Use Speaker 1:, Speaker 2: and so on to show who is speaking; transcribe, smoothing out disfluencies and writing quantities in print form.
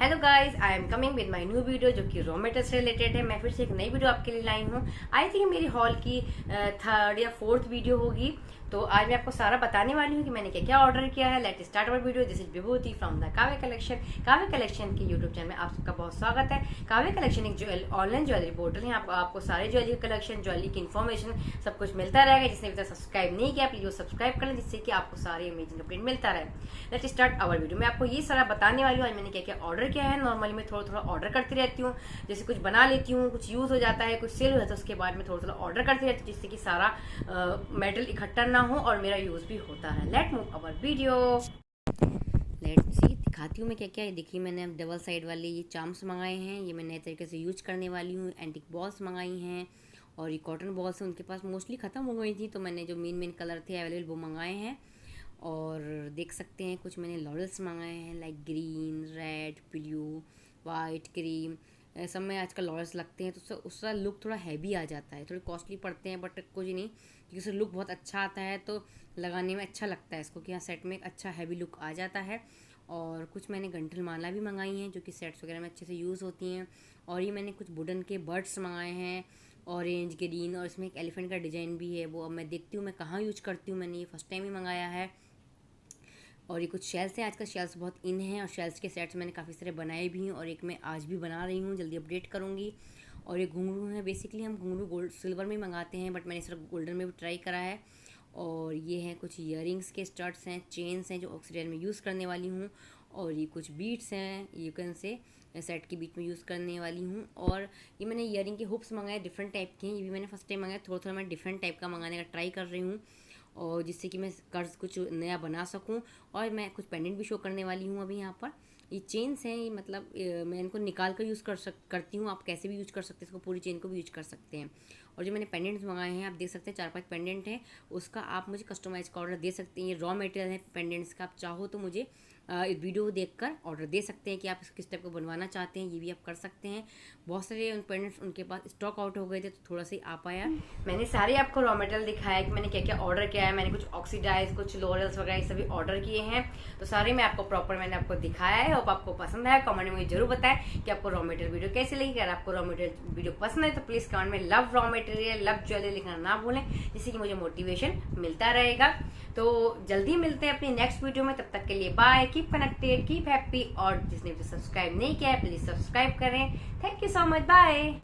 Speaker 1: Hello guys, I am coming with my new video जो कि raw material से related है। मैं फिर से एक नई वीडियो आपके लिए लाई हूँ। आई थिंक मेरी हॉल की थर्ड या फोर्थ वीडियो होगी। तो आज मैं आपको सारा बताने वाली हूँ कि मैंने क्या क्या ऑर्डर किया है। Let start our video. This is Vibhuti from the काव्य कलेक्शन। काव्य कलेक्शन की यूट्यूब चैनल में आप सबका बहुत स्वागत है। काव्य कलेक्शन एक ऑनलाइन ज्वेलरी पोर्टल है। आपको सारे ज्वेलरी कलेक्शन, ज्वेलरी की इन्फॉर्मेशन सब कुछ मिलता रहेगा। जिसने अभी तक सब्सक्राइब नहीं किया प्लीज वो सब्सक्राइब करें, जिससे कि आपको सारे अमेजिंग अपडेट मिलता रहे। Let start our video. मैं आपको ये सारा बताने वाली हूँ आज मैंने क्या क्या ऑर्डर किया है। नॉर्मली मैं थोड़ा थोड़ा ऑर्डर करती रहती हूँ, जैसे कुछ बना लेती हूँ, कुछ यूज हो जाता है, कुछ सेल हो जाता है, उसके बाद में थोड़ा थोड़ा ऑर्डर करती रहती हूँ, जिससे कि सारा मेटेरियल इकट्ठा ना हो और मेरा यूज भी होता है। Let move our video. Let see दिखाती हूँ मैं क्या क्या है। देखिए मैंने डबल साइड वाले ये चार्म्स मंगाए हैं, ये मैं नए तरीके से यूज करने वाली हूँ। एंटिक बॉल्स मंगाई हैं और ये कॉटन बॉल्स हैं, उनके पास मोस्टली ख़त्म हो गई थी, तो मैंने जो मेन कलर थे अवेलेबल वो मंगाए हैं। और देख सकते हैं कुछ मैंने लॉरेल्स मंगाए हैं, like green, red, blue, white, cream. सब में आजकल लॉरेल्स लगते हैं तो उसका लुक थोड़ा हैवी आ जाता है। थोड़े कॉस्टली पड़ते हैं बट कुछ नहीं, क्योंकि उसका लुक बहुत अच्छा आता है, तो लगाने में अच्छा लगता है इसको कि हाँ सेट में एक अच्छा हैवी लुक आ जाता है। और कुछ मैंने गंठल माला भी मंगाई हैं जो कि सेट्स वगैरह में अच्छे से यूज़ होती हैं। और ये मैंने कुछ वुडन के बर्ड्स मंगाए हैं, ऑरेंज, ग्रीन, और इसमें एक एलिफेंट का डिज़ाइन भी है। वो अब मैं देखती हूँ मैं कहाँ यूज करती हूँ। मैंने ये फर्स्ट टाइम ही मंगाया है। और ये कुछ शेल्स हैं, आजकल शेल्स बहुत इन हैं और शेल्स के सेट्स मैंने काफ़ी सारे बनाए भी हैं और एक मैं आज भी बना रही हूँ, जल्दी अपडेट करूँगी। और ये घुंघरू हैं, बेसिकली हम घुंघरू गोल्ड सिल्वर में मंगाते हैं बट मैंने सिर्फ गोल्डन में भी ट्राई करा है। और ये हैं कुछ ईयरिंग्स के स्टड्स हैं, चेन्स हैं जो ऑक्सीडाइज में यूज़ करने वाली हूँ। और ये कुछ बीट्स हैं, यू कैन से सेट के बीच में यूज़ करने वाली हूँ। और ये मैंने ईयरिंग के हुक्स मंगाए, डिफरेंट टाइप के हैं, ये भी मैंने फर्स्ट टाइम मंगाया। थोड़ा थोड़ा मैं डिफरेंट टाइप का मंगाने का ट्राई कर रही हूँ और जिससे कि मैं कर्ज कुछ नया बना सकूं। और मैं कुछ पेंडेंट भी शो करने वाली हूँ अभी यहाँ पर। ये चेन्स हैं, ये मतलब मैं इनको निकाल कर यूज़ करती हूँ। आप कैसे भी यूज कर सकते हैं इसको, पूरी चेन को भी यूज कर सकते हैं। और जो मैंने पेंडेंट्स मंगाए हैं आप देख सकते हैं 4-5 पेंडेंट हैं, उसका आप मुझे कस्टमाइज का ऑर्डर दे सकते हैं। ये रॉ मटेरियल है पेंडेंट्स का, आप चाहो तो मुझे वीडियो देखकर ऑर्डर दे सकते हैं कि आप किस टाइप को बनवाना चाहते हैं, ये भी आप कर सकते हैं। बहुत सारे पेंडेंट्स उनके पास स्टॉक आउट हो गए थे तो थोड़ा सा ही आ पाया। मैंने सारे आपको रॉ मटेरियल दिखाया कि मैंने क्या क्या ऑर्डर किया है। मैंने कुछ ऑक्सीडाइज, कुछ लोरल्स वगैरह ये सभी ऑर्डर किए हैं, तो सारे मैं आपको प्रॉपर मैंने आपको दिखाया है। और आपको पसंद आया कमेंट में मुझे जरूर बताएं कि आपको रॉ मटेरियल वीडियो कैसी लगी। अगर आपको रॉ मटेरियल वीडियो पसंद है तो प्लीज कमेंट में love raw material, love jewellery लिखना ना भूलें, जिससे कि मुझे मोटिवेशन मिलता रहेगा। तो जल्दी मिलते हैं अपनी नेक्स्ट वीडियो में, तब तक के लिए bye, keep connected, keep happy. और जिसने भी सब्सक्राइब नहीं किया है प्लीज सब्सक्राइब करें। Thank you so much, bye.